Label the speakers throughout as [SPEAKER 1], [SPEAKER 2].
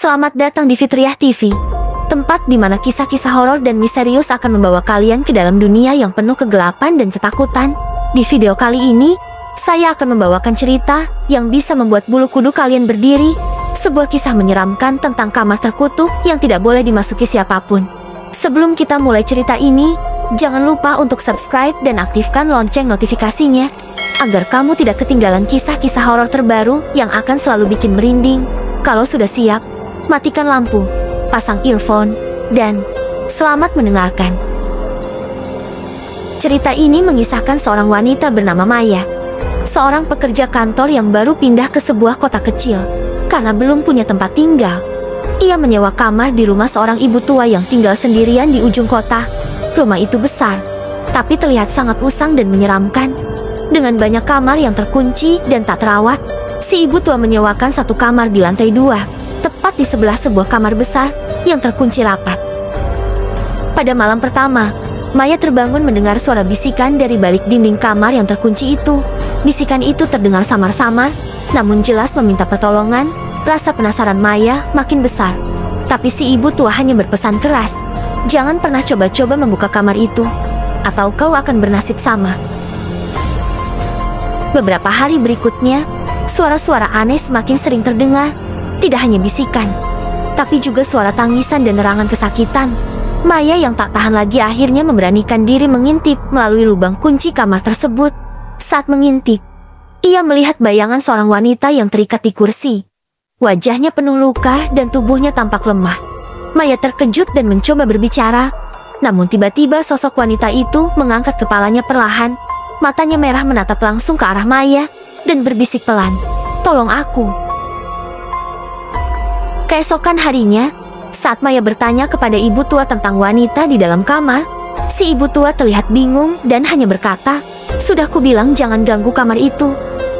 [SPEAKER 1] Selamat datang di Fitriyah TV, tempat di mana kisah-kisah horor dan misterius akan membawa kalian ke dalam dunia yang penuh kegelapan dan ketakutan. Di video kali ini, saya akan membawakan cerita yang bisa membuat bulu kuduk kalian berdiri. Sebuah kisah menyeramkan tentang kamar terkutuk yang tidak boleh dimasuki siapapun. Sebelum kita mulai cerita ini, jangan lupa untuk subscribe dan aktifkan lonceng notifikasinya, agar kamu tidak ketinggalan kisah-kisah horor terbaru yang akan selalu bikin merinding. Kalau sudah siap, matikan lampu, pasang earphone, dan selamat mendengarkan. Cerita ini mengisahkan seorang wanita bernama Maya, seorang pekerja kantor yang baru pindah ke sebuah kota kecil karena belum punya tempat tinggal. Ia menyewa kamar di rumah seorang ibu tua yang tinggal sendirian di ujung kota. Rumah itu besar, tapi terlihat sangat usang dan menyeramkan. Dengan banyak kamar yang terkunci dan tak terawat, si ibu tua menyewakan satu kamar di lantai 2, tepat di sebelah sebuah kamar besar yang terkunci rapat. Pada malam pertama, Maya terbangun mendengar suara bisikan dari balik dinding kamar yang terkunci itu. Bisikan itu terdengar samar-samar, namun jelas meminta pertolongan. Rasa penasaran Maya makin besar. Tapi si ibu tua hanya berpesan keras, "Jangan pernah coba-coba membuka kamar itu, atau kau akan bernasib sama." Beberapa hari berikutnya, suara-suara aneh semakin sering terdengar. Tidak hanya bisikan, tapi juga suara tangisan dan nerangan kesakitan. Maya yang tak tahan lagi akhirnya memberanikan diri mengintip melalui lubang kunci kamar tersebut. Saat mengintip, ia melihat bayangan seorang wanita yang terikat di kursi. Wajahnya penuh luka dan tubuhnya tampak lemah. Maya terkejut dan mencoba berbicara, namun tiba-tiba sosok wanita itu mengangkat kepalanya perlahan. Matanya merah menatap langsung ke arah Maya dan berbisik pelan, "Tolong aku." Keesokan harinya, saat Maya bertanya kepada ibu tua tentang wanita di dalam kamar, si ibu tua terlihat bingung dan hanya berkata, "Sudah kubilang jangan ganggu kamar itu."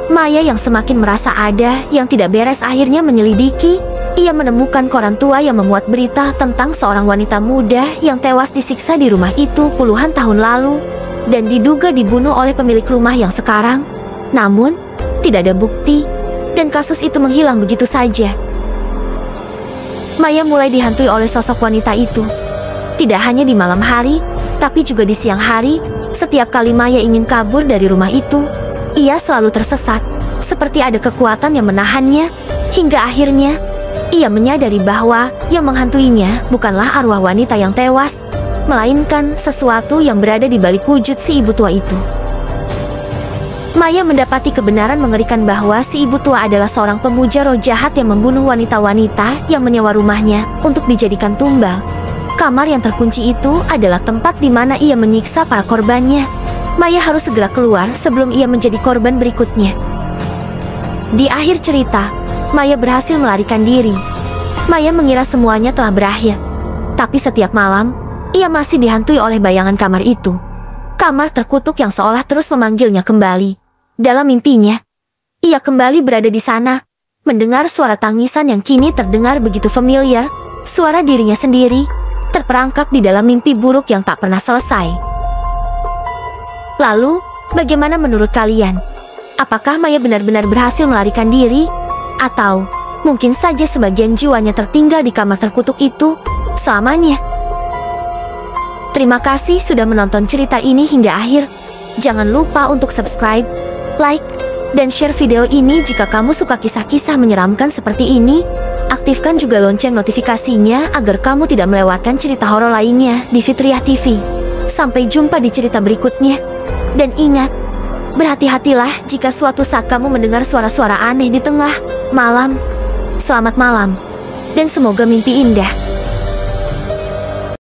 [SPEAKER 1] Maya yang semakin merasa ada yang tidak beres akhirnya menyelidiki. Ia menemukan koran tua yang memuat berita tentang seorang wanita muda yang tewas disiksa di rumah itu puluhan tahun lalu dan diduga dibunuh oleh pemilik rumah yang sekarang. Namun, tidak ada bukti dan kasus itu menghilang begitu saja. Maya mulai dihantui oleh sosok wanita itu. Tidak hanya di malam hari, tapi juga di siang hari. Setiap kali Maya ingin kabur dari rumah itu, ia selalu tersesat, seperti ada kekuatan yang menahannya, hingga akhirnya ia menyadari bahwa yang menghantuinya bukanlah arwah wanita yang tewas, melainkan sesuatu yang berada di balik wujud si ibu tua itu. Maya mendapati kebenaran mengerikan bahwa si ibu tua adalah seorang pemuja roh jahat yang membunuh wanita-wanita yang menyewa rumahnya untuk dijadikan tumbal. Kamar yang terkunci itu adalah tempat di mana ia menyiksa para korbannya. Maya harus segera keluar sebelum ia menjadi korban berikutnya. Di akhir cerita, Maya berhasil melarikan diri. Maya mengira semuanya telah berakhir, tapi setiap malam, ia masih dihantui oleh bayangan kamar itu. Kamar terkutuk yang seolah terus memanggilnya kembali. Dalam mimpinya, ia kembali berada di sana, mendengar suara tangisan yang kini terdengar begitu familiar, suara dirinya sendiri, terperangkap di dalam mimpi buruk yang tak pernah selesai. Lalu, bagaimana menurut kalian? Apakah Maya benar-benar berhasil melarikan diri? Atau mungkin saja sebagian jiwanya tertinggal di kamar terkutuk itu selamanya? Terima kasih sudah menonton cerita ini hingga akhir. Jangan lupa untuk subscribe, like, dan share video ini jika kamu suka kisah-kisah menyeramkan seperti ini. Aktifkan juga lonceng notifikasinya agar kamu tidak melewatkan cerita horor lainnya di Fitriyah TV. Sampai jumpa di cerita berikutnya. Dan ingat, berhati-hatilah jika suatu saat kamu mendengar suara-suara aneh di tengah malam. Selamat malam, dan semoga mimpi indah.